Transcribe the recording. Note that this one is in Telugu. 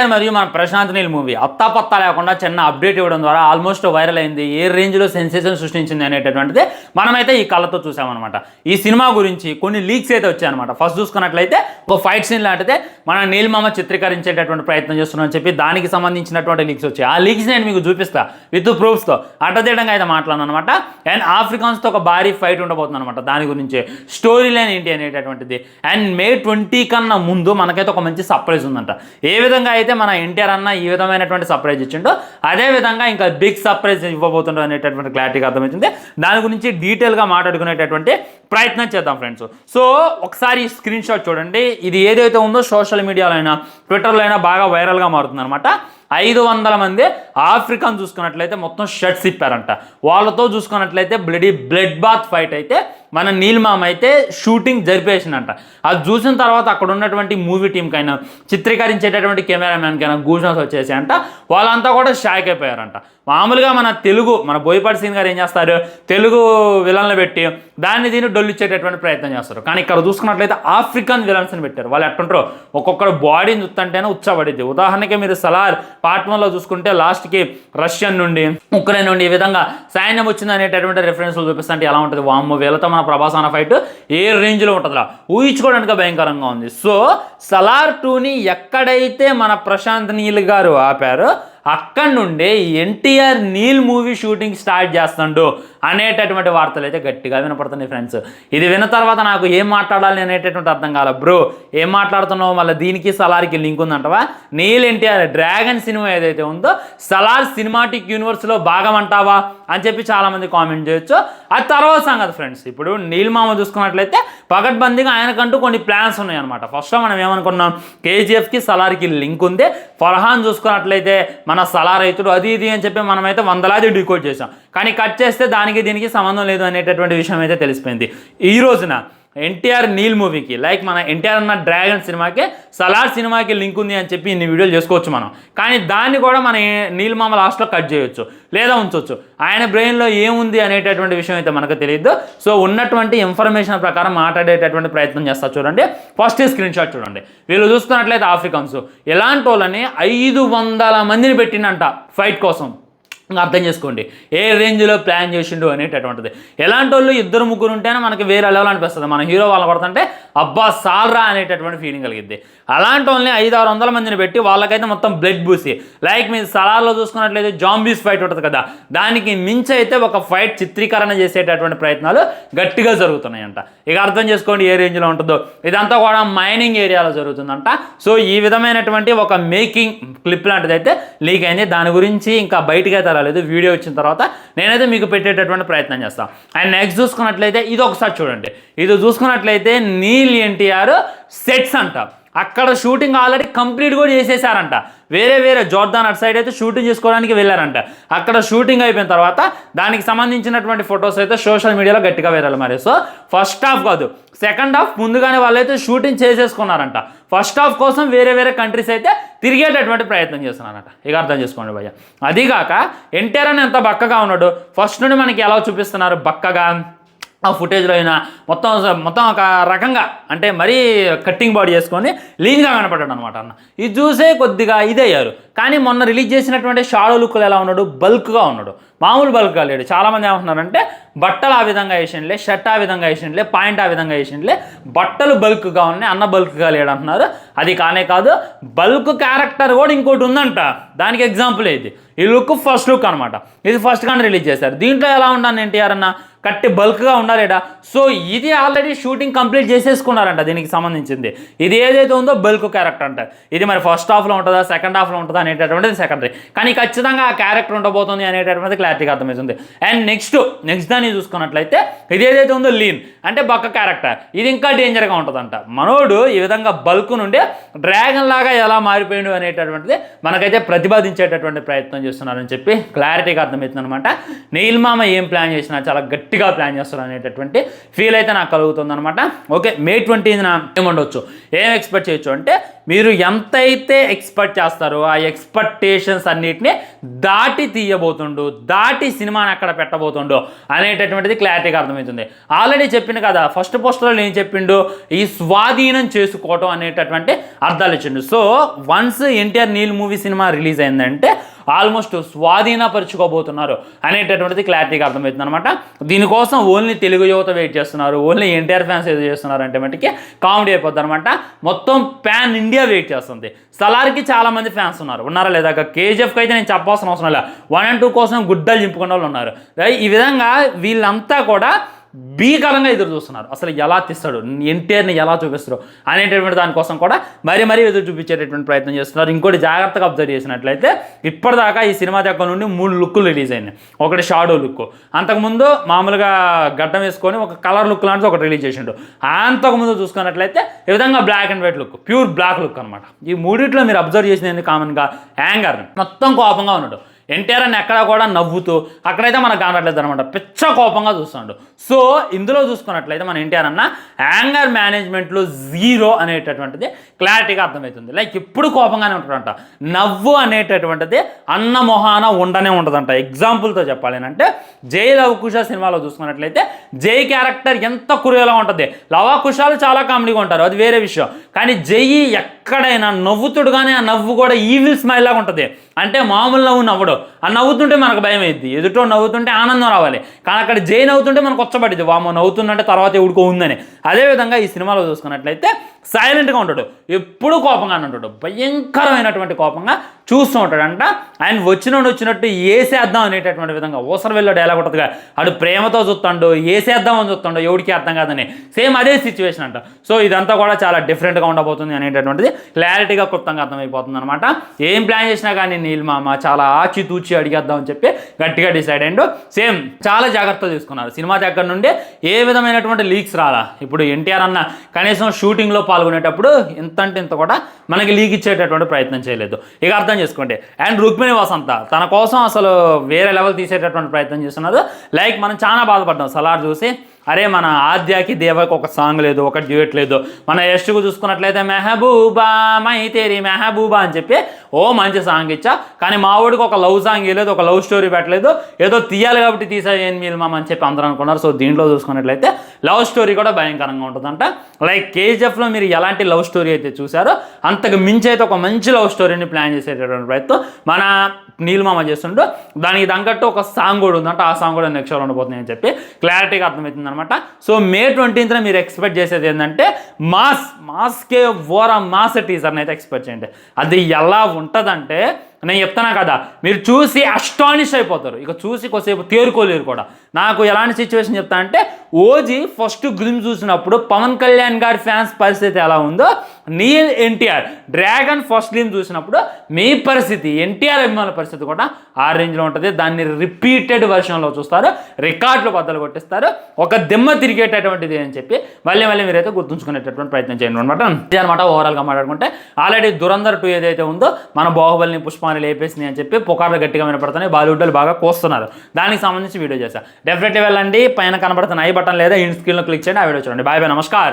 ఎన్టీఆర్ మరియు మన ప్రశాంత్ నీల్ మూవీ అత్తాపత్తా లేకుండా చిన్న అప్డేట్ ఇవ్వడం ద్వారా ఆల్మోస్ట్ వైరల్ అయింది, ఏ రేంజ్లో సెన్సేషన్ సృష్టించింది అనేటటువంటిది మనమైతే ఈ కళ్ళతో చూసామన్నమాట. ఈ సినిమా గురించి కొన్ని లీక్స్ అయితే వచ్చాయన్నమాట. ఫస్ట్ చూసుకున్నట్లయితే ఒక ఫైట్ సీన్ లాంటిదే మన నీల్ మామ చిత్రీకరించేటటువంటి ప్రయత్నం చేస్తున్నామని చెప్పి దానికి సంబంధించినటువంటి లీక్స్ వచ్చాయి. ఆ లీక్స్ నేను మీకు చూపిస్తా విత్ ప్రూఫ్స్తో. అడ్డదేయడంగా అయితే మాట్లాడను అనమాట. అండ్ ఆఫ్రికాన్స్తో ఒక భారీ ఫైట్ ఉండబోతుంది అనమాట. దాని గురించి స్టోరీ లైన్ ఏంటి అనేటటువంటిది. అండ్ May 20 కన్నా ముందు మనకైతే ఒక మంచి సర్ప్రైజ్ ఉందంట. ఏ విధంగా అయితే మన ఎన్టీఆర్ అన్న ఈ విధమైనటువంటి సర్ప్రైజ్ ఇచ్చిండో అదే విధంగా ఇంకా బిగ్ సర్ప్రైజ్ ఇవ్వబోతుండో అనేటటువంటి క్లారిటీగా అర్థమవుతుంది. దాని గురించి డీటెయిల్గా మాట్లాడుకునేటటువంటి ప్రయత్నం చేద్దాం ఫ్రెండ్స్. సో ఒకసారి స్క్రీన్ షాట్ చూడండి. ఇది ఏదైతే ఉందో సోషల్ మీడియాలో అయినా ట్విట్టర్లో అయినా బాగా వైరల్గా మారుతుంది అనమాట. 500 మంది ఆఫ్రికన్ చూసుకున్నట్లయితే మొత్తం షర్ట్స్ ఇప్పారంట. వాళ్ళతో చూసుకున్నట్లయితే బ్లడ్ బాత్ ఫైట్ అయితే మన నీల్ మామ అయితే షూటింగ్ జరిపేసిందంట. అది చూసిన తర్వాత అక్కడ ఉన్నటువంటి మూవీ టీంకైనా చిత్రీకరించేటటువంటి కెమెరామ్యాన్కైనా గూజన్స్ వచ్చేసి అంట. వాళ్ళంతా కూడా షాక్ అయిపోయారంట. మామూలుగా మన బోయపాటి సీన్ గారు ఏం చేస్తారు, తెలుగు విలన్లు పెట్టి దీన్ని డొల్లిచ్చేటటువంటి ప్రయత్నం చేస్తారు. కానీ ఇక్కడ చూసుకున్నట్లయితే ఆఫ్రికన్ విలన్స్ని పెట్టారు. వాళ్ళు ఎట్టుంటారో ఒక్కొక్కరు బాడీని చూస్తుంటేనే ఉచ్చబడిద్ది. ఉదాహరణకి మీరు సలార్ పార్ట్ 1లో చూసుకుంటే లాస్ట్కి రష్యన్ నుండి ఉక్రెయిన్ నుండి ఈ విధంగా సైన్యం వచ్చింది అనేటటువంటి రెఫరెన్స్లు చూపిస్తుంటే ఎలా ఉంటుంది. వామ్మో, వీళ్ళతో మన ప్రభాస్ అన్న ఫైట్ ఏ రేంజ్లో ఉంటుందా ఊహించుకోవడానికి భయంకరంగా ఉంది. సో సలార్ 2ని ఎక్కడైతే మన ప్రశాంత్ నీల్ గారు ఆపారో అక్కడి నుండే NTR Neel movie shooting start చేస్తాడు అనేటటువంటి వార్తలు అయితే గట్టిగా వినపడుతున్నాయి ఫ్రెండ్స్. ఇది విన్న తర్వాత నాకు ఏం మాట్లాడాలి అనేటటువంటి అర్థం కాల. బ్రో ఏం మాట్లాడుతున్నావు, మళ్ళీ దీనికి సలార్కి లింక్ ఉందంటవా? నీల్ ఎన్టీఆర్ డ్రాగన్ సినిమా ఏదైతే ఉందో సలార్ సినిమాటిక్ యూనివర్స్లో భాగం అంటావా అని చెప్పి చాలామంది కామెంట్ చేయొచ్చు. అది తర్వాత సంగతి ఫ్రెండ్స్. ఇప్పుడు నీల్ మామ చూసుకున్నట్లయితే పకడ్బందీగా ఆయనకంటూ కొన్ని ప్లాన్స్ ఉన్నాయన్నమాట. ఫస్ట్లో మనం ఏమనుకున్నాం, కేజీఎఫ్కి సలార్కి లింక్ ఉంది. ఫర్హాన్ చూసుకున్నట్లయితే మన సలార్ రైతుడు అది ఇది అని చెప్పి మనమైతే వందలాది డీకోడ్ చేసాం. కానీ కట్ చేస్తే దానికి దీనికి సంబంధం లేదు అనేటటువంటి విషయం అయితే తెలిసిపోయింది. ఈ రోజున ఎన్టీఆర్ నీల్ మూవీకి మన ఎన్టీఆర్ అన్న డ్రాగన్ సినిమాకి సలార్ సినిమాకి లింక్ ఉంది అని చెప్పి ఇన్ని వీడియోలు చేసుకోవచ్చు మనం. కానీ దాన్ని కూడా మన నీల్ మామ లాస్ట్లో కట్ చేయొచ్చు లేదా ఉంచవచ్చు. ఆయన బ్రెయిన్లో ఏముంది అనేటటువంటి విషయం అయితే మనకు తెలియదు. సో ఉన్నటువంటి ఇన్ఫర్మేషన్ ప్రకారం మాట్లాడేటటువంటి ప్రయత్నం చేస్తా. చూడండి ఫస్ట్ స్క్రీన్ షాట్ చూడండి. వీళ్ళు చూసుకున్నట్లయితే ఆఫ్రికన్స్ ఎలాంటి వాళ్ళని 500 మందిని పెట్టిండంట ఫైట్ కోసం. అర్థం చేసుకోండి ఏ రేంజ్లో ప్లాన్ చేసిండు అనేటటువంటిది. ఎలాంటి వాళ్ళు 2-3 ఉంటేనే మనకి వేరే లెవెల్ అనిపిస్తుంది. మన హీరో వాళ్ళు కొడుతుంటే అబ్బా సాల్రా అనేటటువంటి ఫీలింగ్ కలిగిద్ది. అలాంటి వాళ్ళని 500-600 మందిని పెట్టి వాళ్ళకైతే మొత్తం బ్లడ్ బూసి మీరు సలార్లో చూసుకున్నట్లయితే జాంబీస్ ఫైట్ ఉంటుంది కదా, దానికి మించి అయితే ఒక ఫైట్ చిత్రీకరణ చేసేటటువంటి ప్రయత్నాలు గట్టిగా జరుగుతున్నాయంట. ఇక అర్థం చేసుకోండి ఏ రేంజ్లో ఉంటుందో. ఇదంతా కూడా మైనింగ్ ఏరియాలో జరుగుతుందంట. సో ఈ విధమైనటువంటి ఒక మేకింగ్ క్లిప్ లాంటిది అయితే లీక్ అయింది. దాని గురించి ఇంకా బయటకి అయితే రాలేదు. వీడియో వచ్చిన తర్వాత నేనైతే మీకు పెట్టేటటువంటి ప్రయత్నం చేస్తాను. అండ్ నెక్స్ట్ చూసుకున్నట్లయితే ఇది ఒకసారి చూడండి. ఇది చూసుకున్నట్లయితే నీల్ ఎన్టీఆర్ సెట్స్ అంట. అక్కడ షూటింగ్ ఆల్రెడీ కంప్లీట్ కూడా చేసేసారంట. వేరే జోర్దాన్ అటు సైడ్ అయితే షూటింగ్ చేసుకోవడానికి వెళ్ళారంట. అక్కడ షూటింగ్ అయిపోయిన తర్వాత దానికి సంబంధించినటువంటి ఫొటోస్ అయితే సోషల్ మీడియాలో గట్టిగా వైరల్ మరి. సో ఫస్ట్ హాఫ్ కాదు, సెకండ్ హాఫ్ ముందుగానే వాళ్ళైతే షూటింగ్ చేసేసుకున్నారంట. ఫస్ట్ హాఫ్ కోసం వేరే కంట్రీస్ అయితే తిరిగేటటువంటి ప్రయత్నం చేస్తున్నారంట. ఇక అర్థం చేసుకోండి భయ్య. అదిగాక ఎన్టీఆర్ అని ఎంత బక్కగా ఉన్నాడు, ఫస్ట్ నుండి మనకి ఎలా చూపిస్తున్నారు బక్కగా ఆ ఫుటేజ్లో అయినా మొత్తం ఒక రకంగా అంటే మరీ కట్టింగ్ బాడీ చేసుకొని లీన్గా కనపడ్డాడు అనమాట అన్న. ఇది చూసే కొద్దిగా ఇదయ్యారు. కానీ మొన్న రిలీజ్ చేసినటువంటి షాడో లుక్లో ఎలా ఉన్నాడు, బల్క్గా ఉన్నాడు. మామూలు బల్క్గా లేడు. చాలామంది ఏమంటున్నారంటే బట్టలు ఆ విధంగా వేసిండ్లే, షర్ట్ ఆ విధంగా వేసిండ్లే, పాయింట్ ఆ విధంగా వేసిండ్లే, బట్టలు బల్క్గా ఉన్నాయి, అన్న బల్క్గా లేడు అంటున్నారు. అది కానే కాదు, బల్క్ క్యారెక్టర్ కూడా ఇంకోటి ఉందంట. దానికి ఎగ్జాంపుల్ ఇది. ఈ లుక్ ఫస్ట్ లుక్ అనమాట. ఇది ఫస్ట్ కానీ రిలీజ్ చేశారు. దీంట్లో ఎలా ఉన్నాను ఎన్టీఆర్ అన్న, కట్టి బల్క్గా ఉండాలేడా. సో ఇది ఆల్రెడీ షూటింగ్ కంప్లీట్ చేసేసుకున్నారంట. దీనికి సంబంధించింది ఇది ఏదైతే ఉందో బల్క్ క్యారెక్టర్ అంటారు. ఇది మరి ఫస్ట్ హాఫ్లో ఉంటుందా సెకండ్ హాఫ్లో ఉంటుందా అనేటటువంటిది సెకండరీ. కానీ ఖచ్చితంగా ఆ క్యారెక్టర్ ఉండబోతుంది అనేటటువంటిది క్లారిటీగా అర్థమవుతుంది. అండ్ నెక్స్ట్ దాన్ని చూసుకున్నట్లయితే ఇది ఏదైతే ఉందో లీన్ అంటే బక్క క్యారెక్టర్, ఇది ఇంకా డేంజర్గా ఉంటుందంట. మనోడు ఈ విధంగా బల్క్ నుండి డ్రాగన్ లాగా ఎలా మారిపోయాడు అనేటటువంటిది మనకైతే ప్రతిపాదించేటటువంటి ప్రయత్నం చేస్తున్నారని చెప్పి క్లారిటీగా అర్థమవుతుంది అనమాట. నీల్ మామ ఏం ప్లాన్ చేసినా చాలా గట్టిగా ప్లాన్ చేస్తారు అనేటటువంటి ఫీల్ అయితే నాకు కలుగుతుంది అనమాట. ఓకే, May 20న ఏముండొచ్చు, ఏం ఎక్స్పెక్ట్ చేయొచ్చు అంటే మీరు ఎంతైతే ఎక్స్పెక్ట్ చేస్తారో ఆ ఎక్స్పెక్టేషన్స్ అన్నిటిని దాటి తీయబోతుండు, దాటి సినిమాని ఎక్కడ పెట్టబోతుండో అనేటటువంటిది క్లారిటీగా అర్థమవుతుంది. ఆల్రెడీ చెప్పిండు కదా, ఫస్ట్ పోస్టర్లో ఏం చెప్పిండు, ఈ స్వాధీనం చేసుకోవటం అనేటటువంటి అర్థాలు ఇచ్చిండు. So once NTR Neel movie సినిమా రిలీజ్ అయిందంటే ఆల్మోస్ట్ స్వాధీనపరుచుకోబోతున్నారు అనేటటువంటిది క్లారిటీగా అర్థమవుతుంది అనమాట. దీనికోసం ఓన్లీ తెలుగు యువత వెయిట్ చేస్తున్నారు, ఓన్లీ ఎన్టీఆర్ ఫ్యాన్స్ ఏదో చేస్తున్నారు అంటే మటుకి కామెడీ అయిపోద్ది అనమాట. మొత్తం ప్యాన్ ఇండియా వెయిట్ చేస్తుంది. సలార్కి చాలా మంది ఫ్యాన్స్ ఉన్నారా లేదా? కేజీఎఫ్కి అయితే నేను చెప్పాల్సిన అవసరం లేదు, 1 and 2 కోసం గుడ్డలు చింపుకునే వాళ్ళు ఉన్నారు. ఈ విధంగా వీళ్ళంతా కూడా భీకరంగా ఎదురు చూస్తున్నారు. అసలు ఎలా తీస్తాడు, ఎన్టీఆర్ని ఎలా చూపిస్తారు అనేటటువంటి దానికోసం కూడా మరీ ఎదురు చూపించేటటువంటి ప్రయత్నం చేస్తున్నారు. ఇంకోటి జాగ్రత్తగా అబ్జర్వ్ చేసినట్లయితే ఇప్పటిదాకా ఈ సినిమా దగ్గర నుండి 3 లుక్కులు రిలీజ్ అయినాయి. ఒకటి షాడో లుక్, అంతకుముందు మామూలుగా గడ్డం వేసుకొని ఒక కలర్ లుక్ లాంటిది ఒకటి రిలీజ్ చేసిండు. అంతకుముందు చూసుకున్నట్లయితే ఈ విధంగా black and white look, pure black look అనమాట. ఈ మూడిట్లో మీరు అబ్జర్వ్ చేసినది కామన్గా యాంగర్, మొత్తం కోపంగా ఉన్నాడు. ఎన్టీఆర్ అని ఎక్కడ కూడా నవ్వుతూ, అక్కడైతే మనకు కానట్లేదు అనమాట, పిచ్చ కోపంగా చూస్తున్నాడు. సో ఇందులో చూసుకున్నట్లయితే మన ఎన్టీఆర్ అన్న యాంగర్ మేనేజ్మెంట్లో 0 అనేటటువంటిది క్లారిటీగా అర్థమవుతుంది. లైక్ ఎప్పుడు కోపంగానే ఉంటాడంట. నవ్వు అనేటటువంటిది అన్న మొహాన ఉండనే ఉంటుందంట. ఎగ్జాంపుల్తో చెప్పాలి అంటే జై లవకుశ సినిమాలో చూసుకున్నట్లయితే జై క్యారెక్టర్ ఎంత కురేలా ఉంటుంది. లవకుశాలు చాలా కామెడీగా ఉంటారు, అది వేరే విషయం. కానీ జై ఎక్కడైనా నవ్వుతుడుగానే ఆ నవ్వు కూడా ఈవిల్ స్మైల్ లాగా ఉంటుంది. అంటే మామూలు నవ్వు నవ్వడు, ఆ నవ్వుతుంటే మనకు భయం అయింది, ఎదుటో నవ్వుతుంటే ఆనందం రావాలి. కానీ అక్కడ జై నవ్వుతుంటే మనకు వచ్చబడింది, వామో నవ్వుతుందంటే తర్వాత ఎవడుకో ఉందని. అదేవిధంగా ఈ సినిమాలో చూసుకున్నట్లయితే సైలెంట్గా ఉంటాడు, ఎప్పుడు కోపంగానే ఉంటాడు, భయంకరమైనటువంటి కోపంగా చూస్తూ ఉంటాడంట. ఆయన వచ్చినట్టు ఏసేద్దాం అనేటటువంటి విధంగా ఓసరవెల్లో డైలాగ్ ఉంటుందిగా, అడు ప్రేమతో చూస్తాడు, ఏసేద్దాం అని చూస్తాడు, ఎవడికి అర్థం కాదని. సేమ్ అదే సిచ్యువేషన్ అంట. సో ఇదంతా కూడా చాలా డిఫరెంట్గా ఉండబోతుంది అనేటటువంటిది క్లారిటీగా క్లుప్తంగా అర్థమైపోతుంది అనమాట. ఏం ప్లాన్ చేసినా కానీ నీల్ మామ చాలా ఆచితూచి అడిగేద్దాం అని చెప్పి గట్టిగా డిసైడ్ అయ్యిండు. సేమ్ చాలా జాగ్రత్తలు తీసుకున్నారు. సినిమా దగ్గర నుండి ఏ విధమైనటువంటి లీక్స్ రాలా. ఇప్పుడు ఎన్టీఆర్ అన్న కనీసం షూటింగ్లో పాల్గొనేటప్పుడు ఇంత కూడా మనకి లీక్ ఇచ్చేటటువంటి ప్రయత్నం చేయలేదు. ఇక అర్థం చేసుకోండి. అండ్ రుక్మిణి వసంత తన కోసం అసలు వేరే లెవెల్ తీసేటటువంటి ప్రయత్నం చేస్తున్నారు. లైక్ మనం చాలా బాధపడ్డాం సలార్ చూసి, అరే మన ఆద్యాకి దేవకి ఒక సాంగ్ లేదు, ఒక డ్యూయట్ లేదు. మన యష్కు చూసుకున్నట్లయితే మెహబూబా మై తేరీ మెహబూబా అని చెప్పి ఓ మంచి సాంగ్ ఇచ్చా, కానీ మా వాడికి ఒక లవ్ సాంగ్ ఇవ్వలేదు, ఒక లవ్ స్టోరీ పెట్టలేదు. ఏదో తీయాలి కాబట్టి తీసా ఏం మీల్మామ అని చెప్పి అందరూ అనుకున్నారు. సో దీంట్లో చూసుకున్నట్లయితే లవ్ స్టోరీ కూడా భయంకరంగా ఉంటుందంట. లైక్ కేజీఎఫ్లో మీరు ఎలాంటి లవ్ స్టోరీ అయితే చూసారో అంతకు మించి అయితే ఒక మంచి లవ్ స్టోరీని ప్లాన్ చేసేటటువంటి ప్రయత్నం మన నీల్మామ చేస్తుండో, దానికి తగ్గట్టు ఒక సాంగ్ కూడా ఉందంట. ఆ సాంగ్ కూడా నెక్స్ట్ షోలో ఉండబోతుంది అని చెప్పి క్లారిటీగా అర్థమవుతుంది అనమాట. సో May 20th మీరు ఎక్స్పెక్ట్ చేసేది ఏంటంటే మాస్కే ఓరా మాస్ టీజర్ని అయితే ఎక్స్పెక్ట్ చేయండి. అది ఎలా ఉంటుందంటే నేను చెప్తున్నా కదా, మీరు చూసి అస్టానిష్ అయిపోతారు. ఇక చూసి కొద్దిసేపు తేరుకోలేరు కూడా. నాకు ఎలాంటి సిచ్యువేషన్ చెప్తా అంటే, ఓజీ ఫస్ట్ గ్లిమ్ చూసినప్పుడు పవన్ కళ్యాణ్ గారి ఫ్యాన్స్ పరిస్థితి ఎలా ఉందో, నీల్ ఎన్టీఆర్ డ్రాగన్ ఫస్ట్ గ్లిమ్ చూసినప్పుడు మీ పరిస్థితి, ఎన్టీఆర్ అభిమానుల పరిస్థితి కూడా ఆ రేంజ్లో ఉంటుంది. దాన్ని రిపీటెడ్ వర్షన్లో చూస్తారు, రికార్డులు బద్దలు కొట్టిస్తారు, ఒక దిమ్మ తిరిగేటటువంటిది అని చెప్పి మళ్ళీ మీరైతే గుర్తుంచుకునేటటువంటి ప్రయత్నం చేయండి అనమాట. ఇది అనమాట ఓవరాల్గా మాట్లాడుకుంటే. ఆల్రెడీ దురంధర్ 2 ఏదైతే ఉందో మన బాహుబలిని పుష్పాన్ని లేపేసింది అని చెప్పి పుకార్లు గట్టిగా వినపడుతున్నాయి. బాలీవుడ్లో బాగా కోస్తున్నారు. దానికి సంబంధించి వీడియో చేశాను. డెఫినెట్లీ వెళ్ళండి, పైన కనబడుతున్న ఐ బటన్ లేదా ఇన్ స్క్రీన్లో క్లిక్ చేయండి, ఆ వీడియో చూడండి. బాయ్ బాయ్, నమస్కారం.